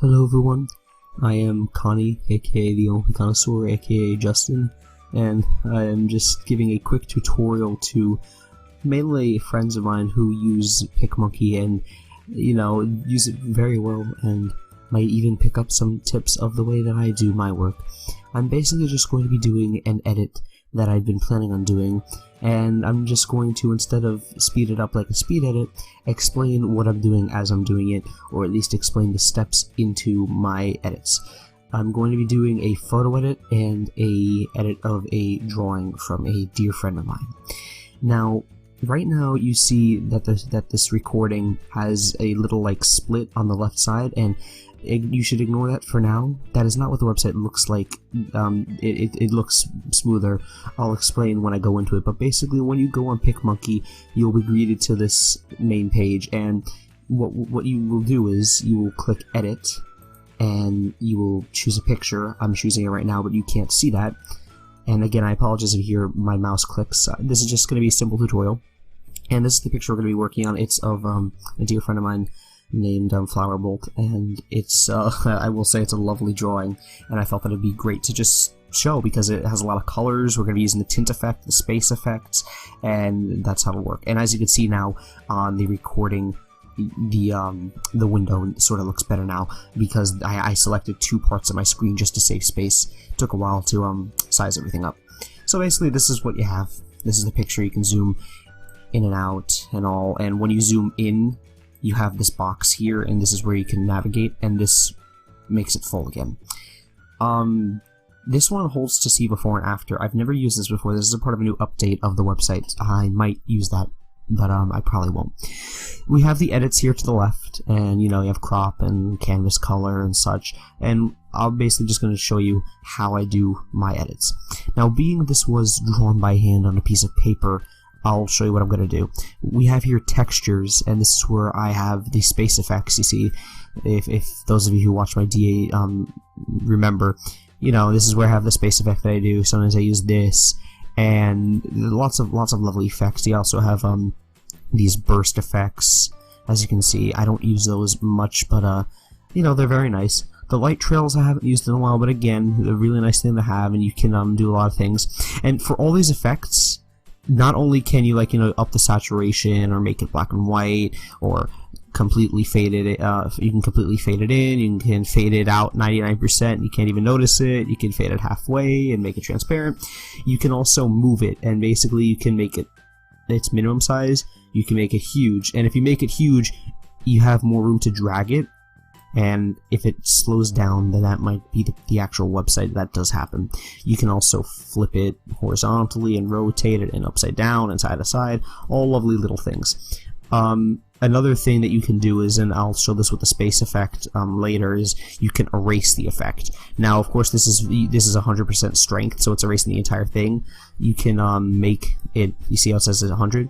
Hello everyone, I am Connie, aka the Only Connoisseur, aka Justin, and I am just giving a quick tutorial to mainly friends of mine who use PicMonkey and, use it very well and might even pick up some tips of the way that I do my work. I'm basically just going to be doing an edit that I've been planning on doing, and I'm just going to, instead of speed it up like a speed edit, explain what I'm doing as I'm doing it, or at least explain the steps into my edits. I'm going to be doing a photo edit and a edit of a drawing from a dear friend of mine. Now, right now you see that this recording has a little split on the left side, and you should ignore that for now. That is not what the website looks like. It looks smoother. I'll explain when I go into it, but basically when you go on PicMonkey, you'll be greeted to this main page, and what you will do is you will click edit, and you will choose a picture. I'm choosing it right now, but you can't see that. And again, I apologize if you hear my mouse clicks. This is just going to be a simple tutorial, and this is the picture we're going to be working on. It's of a dear friend of mine named Flowerbolt, and it's I will say it's a lovely drawing, and I felt that it'd be great to just show because it has a lot of colors. We're going to be using the tint effect, the space effects, and that's how it'll work. And as you can see now on the recording, the window sort of looks better now because I selected two parts of my screen just to save space. It took a while to size everything up. So basically this is what you have. This is the picture. You can zoom in and out and all, and when you zoom in, you have this box here, and this is where you can navigate, and this makes it full again. This one holds to see before and after. I've never used this before. This is a part of a new update of the website. I might use that, but I probably won't. We have the edits here to the left, and you have crop and canvas color and such, and I'm basically just going to show you how I do my edits. Now, being this was drawn by hand on a piece of paper, I'll show you what I'm going to do. We have here textures, and this is where I have the space effects. You see, if those of you who watch my DA remember, this is where I have the space effect that I do. Sometimes I use this, and lots of lovely effects. You also have these burst effects. As you can see, I don't use those much, but they're very nice. The light trails I haven't used in a while, but again, a really nice thing to have, and you can do a lot of things. And for all these effects, not only can you up the saturation or make it black and white or completely fade it, you can completely fade it in, you can fade it out 99%, you can't even notice it, you can fade it halfway and make it transparent. You can also move it, and basically you can make it its minimum size, you can make it huge, and if you make it huge, you have more room to drag it. And if it slows down, then that might be the actual website. That does happen. You can also flip it horizontally and rotate it and upside down and side to side. All lovely little things. Another thing that you can do is, and I'll show this with the space effect later, is you can erase the effect. Now, of course, this is 100% strength, so it's erasing the entire thing. You can make it. You see how it says it's 100?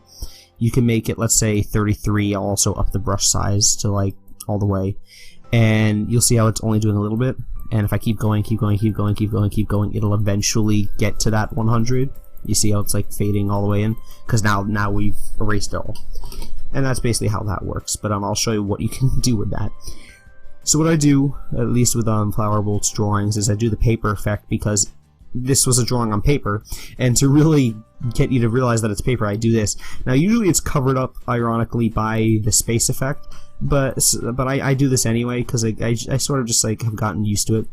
You can make it, let's say, 33. I'll also up the brush size to all the way. And you'll see how it's only doing a little bit, and if I keep going, it'll eventually get to that 100. You see how it's fading all the way in, because now we've erased it all. And that's basically how that works, but I'll show you what you can do with that. So what I do, at least with Flowerbolt's drawings, is I do the paper effect, because this was a drawing on paper, and to really get you to realize that it's paper, I do this. Now usually it's covered up, ironically, by the space effect, but I do this anyway because I sort of just have gotten used to it.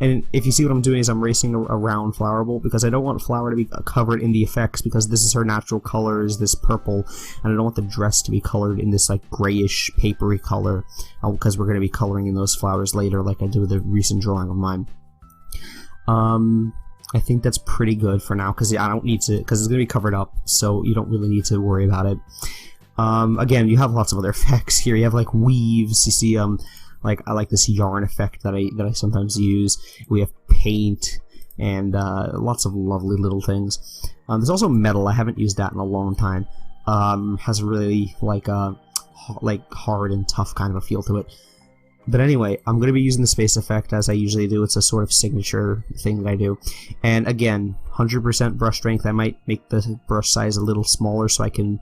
And if you see what I'm doing is I'm racing around Flowerbolt because I don't want Flower to be covered in the effects, because this is her natural color, is this purple, and I don't want the dress to be colored in this grayish papery color, because we're going to be coloring in those flowers later like I did with a recent drawing of mine. I think that's pretty good for now because I don't need to, because it's going to be covered up, so you don't really need to worry about it. Again, you have lots of other effects here. You have weaves. You see, I like this yarn effect that I sometimes use. We have paint and lots of lovely little things. There's also metal. I haven't used that in a long time. Has really hard and tough kind of a feel to it. But anyway, I'm going to be using the space effect as I usually do. It's a sort of signature thing that I do. And again, 100% brush strength. I might make the brush size a little smaller so I can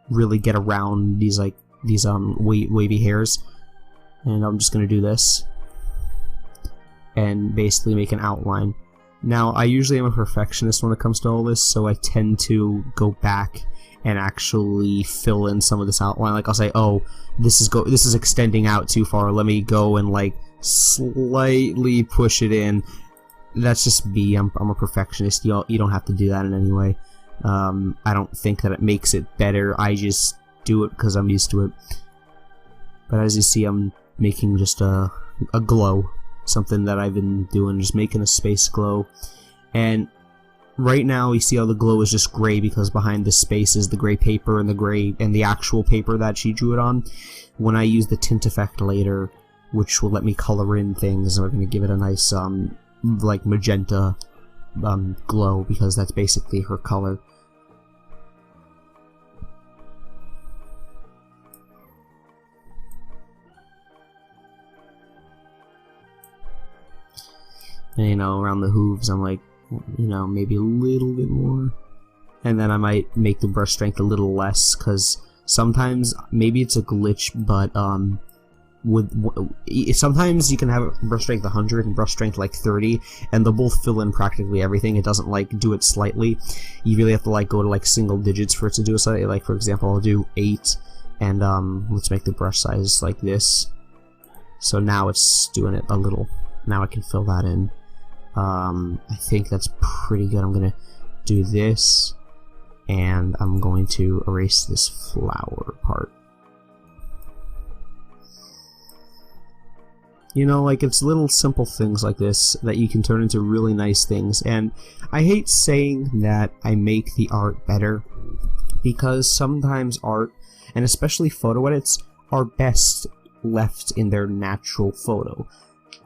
really get around these wavy hairs. And I'm just going to do this. and basically make an outline. Now, I usually am a perfectionist when it comes to all this, so I tend to go back and actually fill in some of this outline. Like, I'll say, oh, this is extending out too far, let me go and like slightly push it in. That's just me. I'm a perfectionist. You don't have to do that in any way. I don't think that it makes it better. I just do it because I'm used to it. But as you see, I'm making just a glow. Something that I've been doing, just making a space glow. And right now you see how the glow is just gray because behind the space is the gray paper and the actual paper that she drew it on. When I use the tint effect later, which will let me color in things, we're going to give it a nice like magenta glow, because that's basically her color. And, you know, around the hooves, I'm like, you know, maybe a little bit more. And then I might make the brush strength a little less, because sometimes, maybe it's a glitch, but, sometimes you can have brush strength 100 and brush strength like 30, and they'll both fill in practically everything. It doesn't, like, do it slightly. You really have to, like, go to, like, single digits for it to do it slightly. Like, for example, I'll do 8, and, let's make the brush size like this. So now it's doing it a little. Now I can fill that in. I think that's pretty good. I'm gonna do this, and I'm going to erase this flower part. You know, like, it's little simple things like this that you can turn into really nice things. And I hate saying that I make the art better, because sometimes art, and especially photo edits, are best left in their natural photo.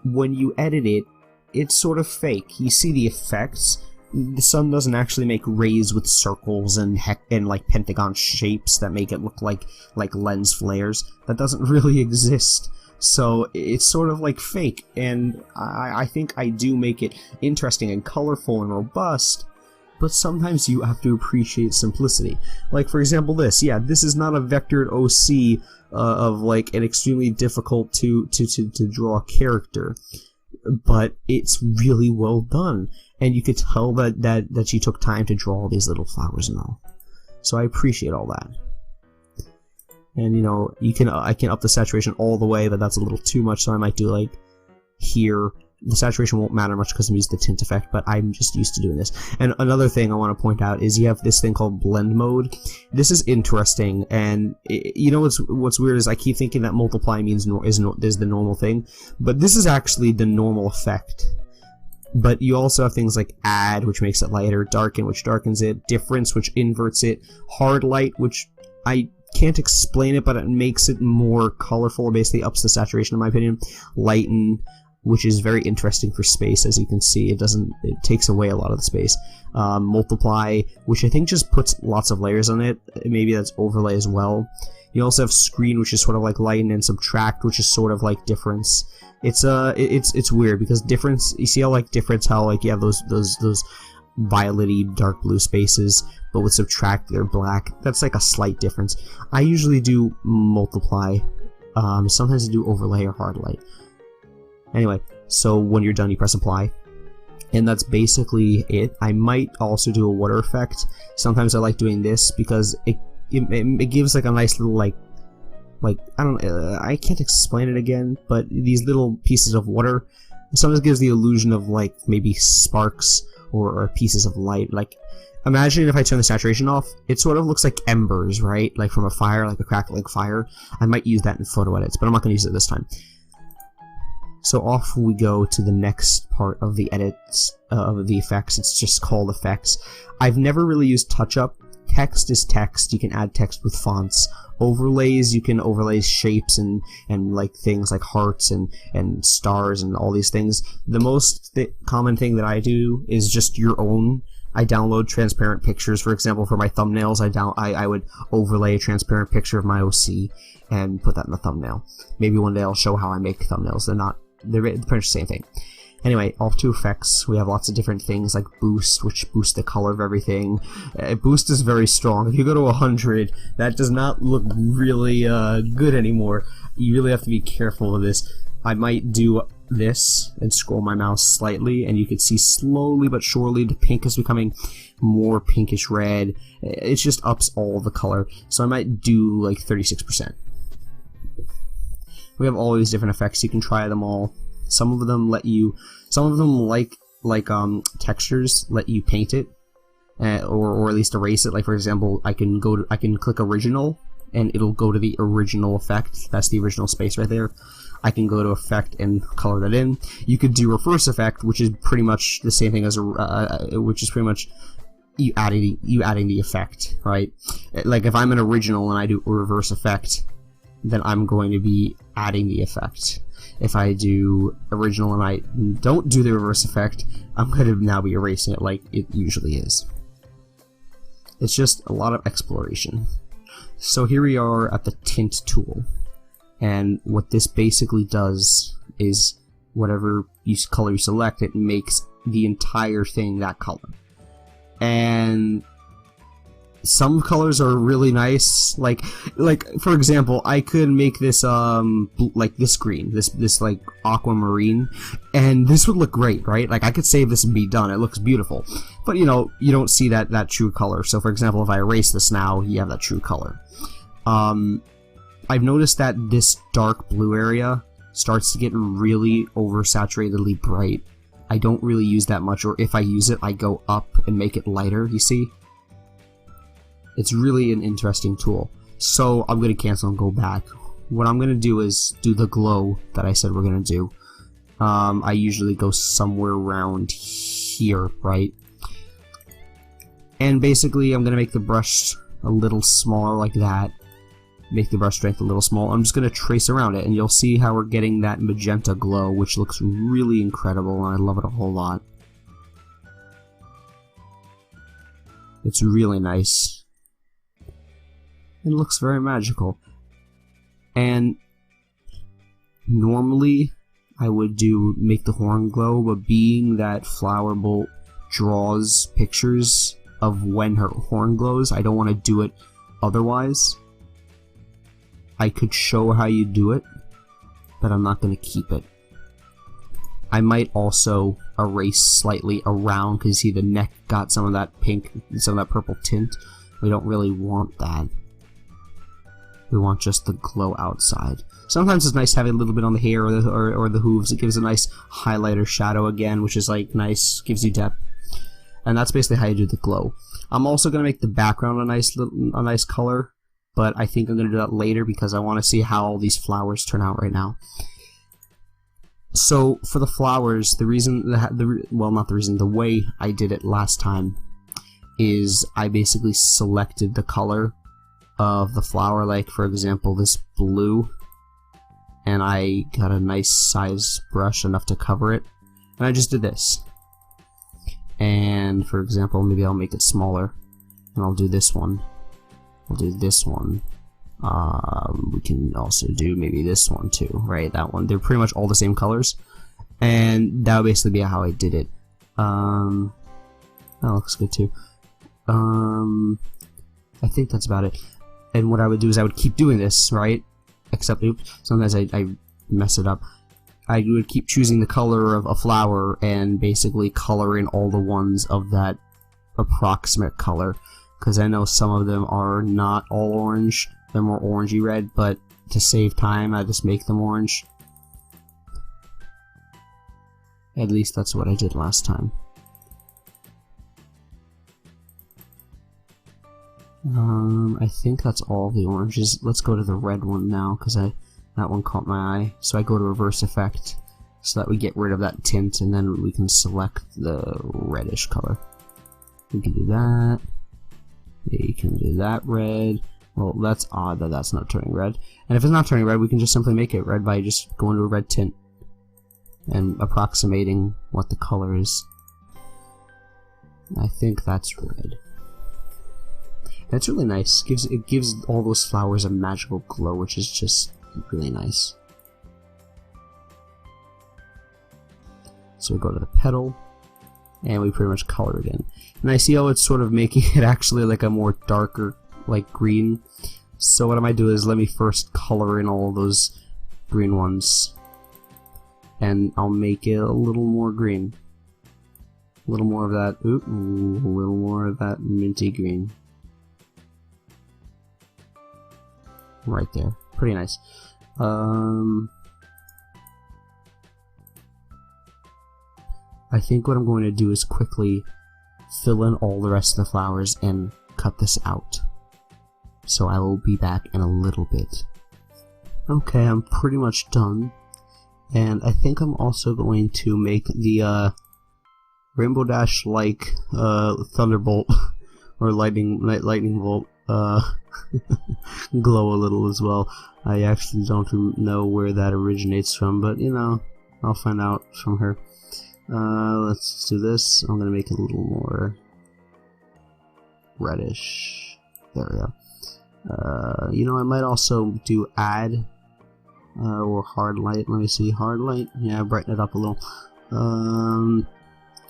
When you edit it, it's sort of fake. You see the effects. The sun doesn't actually make rays with circles and like pentagon shapes that make it look like lens flares. That doesn't really exist. So it's sort of like fake, and I think I do make it interesting and colorful and robust, but sometimes you have to appreciate simplicity. Like, for example, this. Yeah, this is not a vectored OC of like an extremely difficult to draw character, but it's really well done, and you could tell that she took time to draw all these little flowers and all. So I appreciate all that. And, you know, I can up the saturation all the way, but that's a little too much, so I might do, like, here. The saturation won't matter much because I'm using the tint effect, but I'm just used to doing this. And another thing I want to point out is you have this thing called blend mode. This is interesting, and you know what's weird is I keep thinking that multiply means is the normal thing, but this is actually the normal effect. But you also have things like add, which makes it lighter, darken, which darkens it, difference, which inverts it, hard light, which I can't explain it, but it makes it more colorful, basically ups the saturation in my opinion, lighten, which is very interesting for space. As you can see, it takes away a lot of the space. Multiply, which I think just puts lots of layers on it. Maybe that's overlay as well. You also have screen, which is sort of like lighten, and subtract, which is sort of like difference. It's weird because difference. You see how like difference, how like you have those violet-y dark blue spaces, but with subtract they're black. That's like a slight difference. I usually do multiply. Sometimes I do overlay or hard light. Anyway, so when you're done, you press apply, and that's basically it. I might also do a water effect. Sometimes I like doing this because it gives like a nice little like I don't I can't explain it again, but these little pieces of water sometimes gives the illusion of like maybe sparks or pieces of light. Like, imagine if I turn the saturation off, it sort of looks like embers, right? Like from a fire, like a crackling fire. I might use that in photo edits, but I'm not going to use it this time. So off we go to the next part of the edits of the effects. It's just called effects. I've never really used touch-up. Text is text. You can add text with fonts. Overlays, you can overlay shapes and like things like hearts and stars and all these things. The most common thing that I do is just your own. I download transparent pictures. For example, for my thumbnails, I would overlay a transparent picture of my OC and put that in the thumbnail. Maybe one day I'll show how I make thumbnails. They're pretty much the same thing. Anyway, off to effects. We have lots of different things like boost, which boosts the color of everything. Boost is very strong. If you go to 100, that does not look really good anymore. You really have to be careful with this. I might do this and scroll my mouse slightly, and you can see slowly but surely the pink is becoming more pinkish red. It just ups all the color. So I might do like 36%. We have all these different effects. You can try them all. Some of them like textures let you paint it, or at least erase it. Like for example, I can click original, and it'll go to the original effect. That's the original space right there. I can go to effect and color that in. You could do reverse effect, which is pretty much the same thing as which is pretty much you adding the effect, right? Like if I'm an original and I do a reverse effect, then I'm going to be adding the effect. If I do original and I don't do the reverse effect, I'm going to now be erasing it like it usually is. It's just a lot of exploration. So here we are at the tint tool, and what this basically does is whatever color you select, it makes the entire thing that color. And some colors are really nice, like for example, I could make this like this green, this like aquamarine, and this would look great, right? Like I could save this and be done. It looks beautiful, but you know, you don't see that true color. So for example, if I erase this now, you have that true color. I've noticed that this dark blue area starts to get really oversaturatedly bright. I don't really use that much, or if I use it, I go up and make it lighter, you see? It's really an interesting tool. So I'm going to cancel and go back. What I'm going to do is do the glow that I said we're going to do. I usually go somewhere around here, right? And basically I'm going to make the brush a little smaller like that. Make the brush strength a little small. I'm just going to trace around it, and you'll see how we're getting that magenta glow, which looks really incredible, and I love it a whole lot. It's really nice. It looks very magical. And normally I would make the horn glow, but being that Flower Bolt draws pictures of when her horn glows, I don't want to do it otherwise. I could show how you do it, but I'm not going to keep it. I might also erase slightly around, because see the neck got some of that pink, some of that purple tint. We don't really want that. We want just the glow outside. Sometimes it's nice having a little bit on the hair or the hooves. It gives a nice highlighter shadow again, which is like nice, gives you depth. And that's basically how you do the glow. I'm also going to make the background a nice color, but I think I'm going to do that later because I want to see how all these flowers turn out right now. So for the flowers, the way I did it last time is I basically selected the color of the flower, like for example this blue, and I got a nice size brush enough to cover it, and I just did this. And for example, maybe I'll make it smaller, and I'll do this one. I'll do this one. We can also do maybe this one too, right? That one. They're pretty much all the same colors, and that would basically be how I did it. That looks good too. I think that's about it. And what I would do is I would keep doing this, right? Except, oops, sometimes I mess it up. I would keep choosing the color of a flower and basically color in all the ones of that approximate color. Because I know some of them are not all orange, they're more orangey red, but to save time, I just make them orange. At least that's what I did last time. I think that's all the oranges. Let's go to the red one now, because that one caught my eye. So I go to reverse effect, so that we get rid of that tint, and then we can select the reddish color. We can do that. You can do that red. Well, that's odd that that's not turning red. And if it's not turning red, we can just simply make it red by just going to a red tint and approximating what the color is. I think that's red. That's really nice. It gives all those flowers a magical glow, which is just really nice. So we go to the petal, and we pretty much color it in. And I see how it's sort of making it actually like a more darker, like green. So what I might do is let me first color in all those green ones. and I'll make it a little more green. A little more of that, a little more of that minty green. Right there. Pretty nice. I think what I'm going to do is quickly fill in all the rest of the flowers and cut this out. So I will be back in a little bit. Okay, I'm pretty much done. And I think I'm also going to make the Rainbow Dash like Thunderbolt or lightning bolt glow a little as well. I actually don't know where that originates from, but you know, I'll find out from her. Let's do this. I'm gonna make it a little more reddish. There we go. You know, I might also do add or hard light. Let me see, hard light. Yeah, brighten it up a little.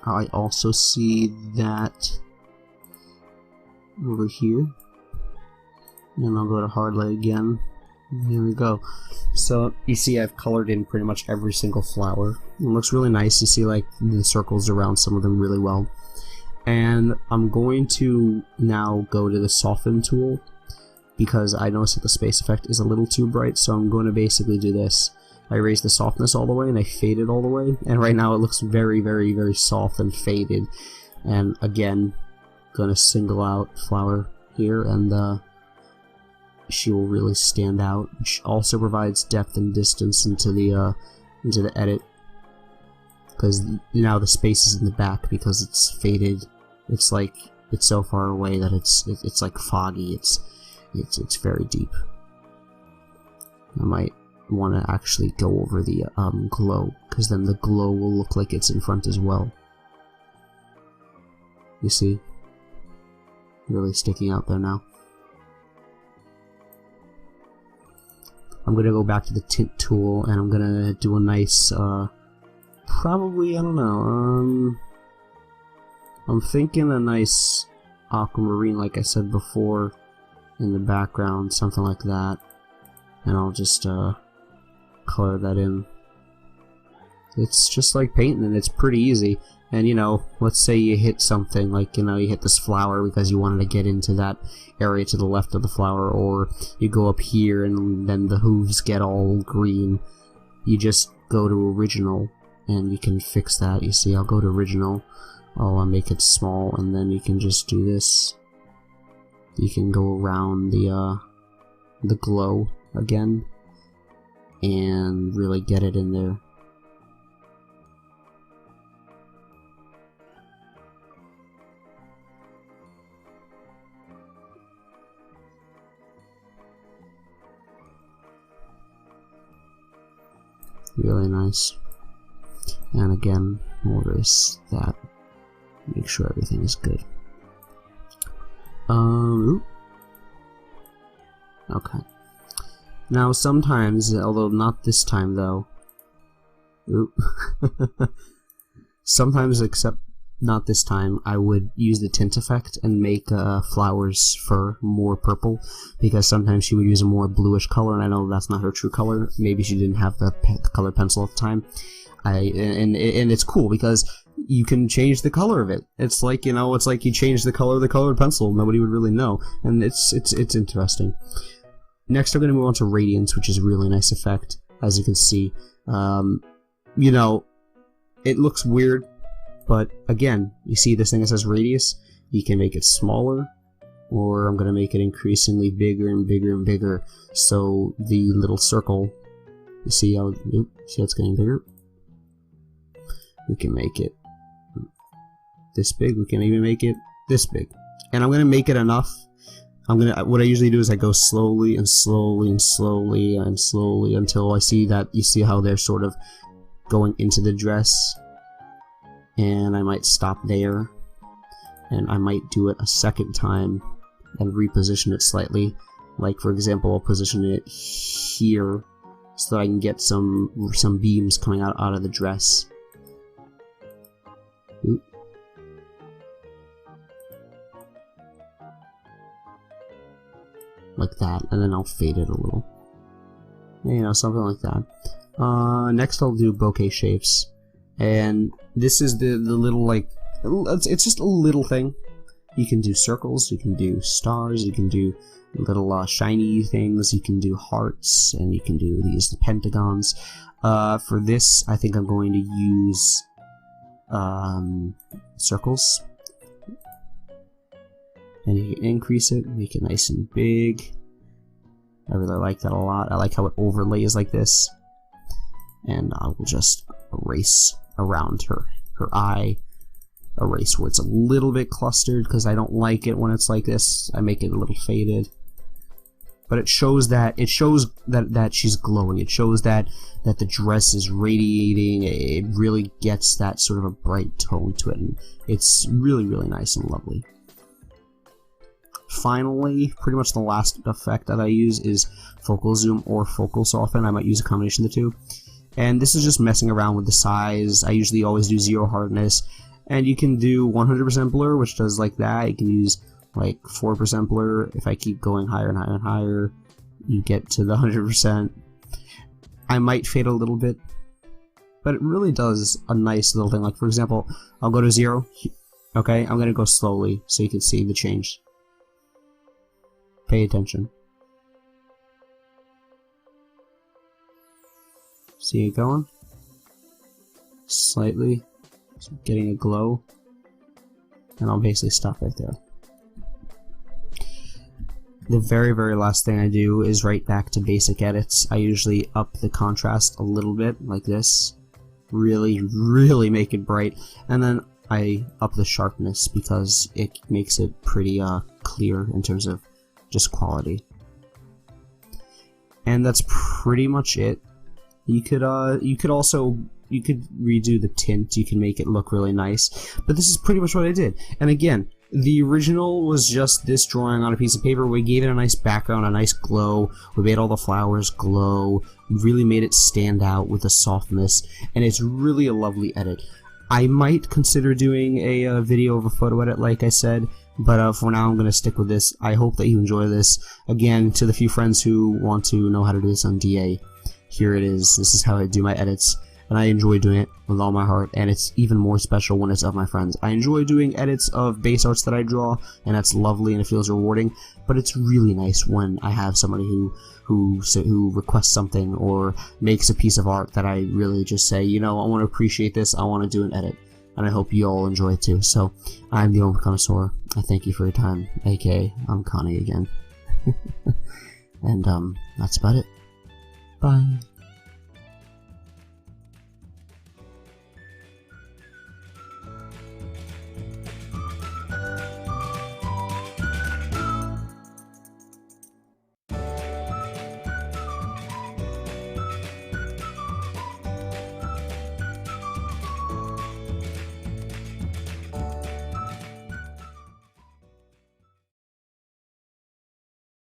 I also see that over here, and I'll go to hard light again. Here we go. So you see I've colored in pretty much every single flower. It looks really nice. You see like the circles around some of them really well. And I'm going to now go to the soften tool because I noticed that the space effect is a little too bright, so I'm going to basically do this. I raise the softness all the way and I fade it all the way, and right now it looks very, very, very soft and faded. And again, gonna single out flower here, and she will really stand out. She also provides depth and distance into the edit, because now the space is in the back because it's faded. It's like it's so far away that it's like foggy. It's very deep. I might want to actually go over the glow, because then the glow will look like it's in front as well. You see? Really sticking out there now. I'm gonna go back to the tint tool and I'm gonna do a nice, probably, I don't know, I'm thinking a nice aquamarine, like I said before, in the background, something like that. And I'll just, color that in. It's just like painting, and it's pretty easy. And you know, let's say you hit something, like, you know, you hit this flower because you wanted to get into that area to the left of the flower, or you go up here and then the hooves get all green. You just go to original and you can fix that. You see, I'll go to original, I'll make it small, and then you can just do this. You can go around the glow again and really get it in there. Really nice. And again, we'll erase that. Make sure everything is good. Okay. Now sometimes, although not this time though, sometimes, except not this time, I would use the tint effect and make Flower's fur more purple, because sometimes she would use a more bluish color, and I know that's not her true color. Maybe she didn't have the color pencil at the time. And it's cool because you can change the color of it. It's like, you know, it's like you change the color of the colored pencil. Nobody would really know, and it's interesting. Next, I'm going to move on to Radiance, which is a really nice effect, as you can see. You know, it looks weird, but again, you see this thing that says Radius? You can make it smaller, or I'm going to make it increasingly bigger and bigger and bigger, so the little circle, you see how, see how it's getting bigger? We can make it this big, we can even make it this big. And I'm going to make it enough. What I usually do is I go slowly and slowly and slowly and slowly until I see that, you see how they're sort of going into the dress, and I might stop there, and I might do it a second time and reposition it slightly. Like, for example, I'll position it here so that I can get some beams coming out of the dress. Oop. Like that, and then I'll fade it a little. You know, something like that. Next I'll do bokeh shapes. And this is the little, like, it's just a little thing. You can do circles, you can do stars, you can do little shiny things, you can do hearts, and you can do these pentagons. For this, I think I'm going to use circles. And you can increase it, make it nice and big. I really like that a lot. I like how it overlays like this. And I will just erase around her eye. Erase where it's a little bit clustered, because I don't like it when it's like this. I make it a little faded. But it shows that she's glowing. It shows that the dress is radiating. It really gets that sort of a bright tone to it, and it's really, really nice and lovely. Finally, pretty much the last effect that I use is focal zoom or focal soften. I might use a combination of the two. And this is just messing around with the size. I usually always do 0 hardness. And you can do 100% blur, which does like that. You can use like 4% blur. If I keep going higher and higher and higher, you get to the 100%. I might fade a little bit, but it really does a nice little thing. Like, for example, I'll go to 0. Okay, I'm going to go slowly so you can see the change. Pay attention. See it going? Slightly. So getting a glow. And I'll basically stop right there. The very, very last thing I do is right back to basic edits. I usually up the contrast a little bit, like this. Really, really make it bright. And then I up the sharpness because it makes it pretty clear in terms of just quality. And that's pretty much it. You could redo the tint. You can make it look really nice, but this is pretty much what I did. And again, the original was just this drawing on a piece of paper. We gave it a nice background, a nice glow. We made all the flowers glow, really made it stand out with the softness, and it's really a lovely edit. I might consider doing a video of a photo edit, like I said, but for now I'm going to stick with this. I hope that you enjoy this. Again, to the few friends who want to know how to do this on DA, here it is. This is how I do my edits, and I enjoy doing it with all my heart, and it's even more special when it's of my friends. I enjoy doing edits of base arts that I draw, and that's lovely and it feels rewarding, but it's really nice when I have somebody who requests something or makes a piece of art that I really just say, you know, I want to appreciate this, I want to do an edit. And I hope you all enjoy it too. So, I'm the Old Connoisseur. I thank you for your time, aka I'm Connie again. And that's about it. Bye.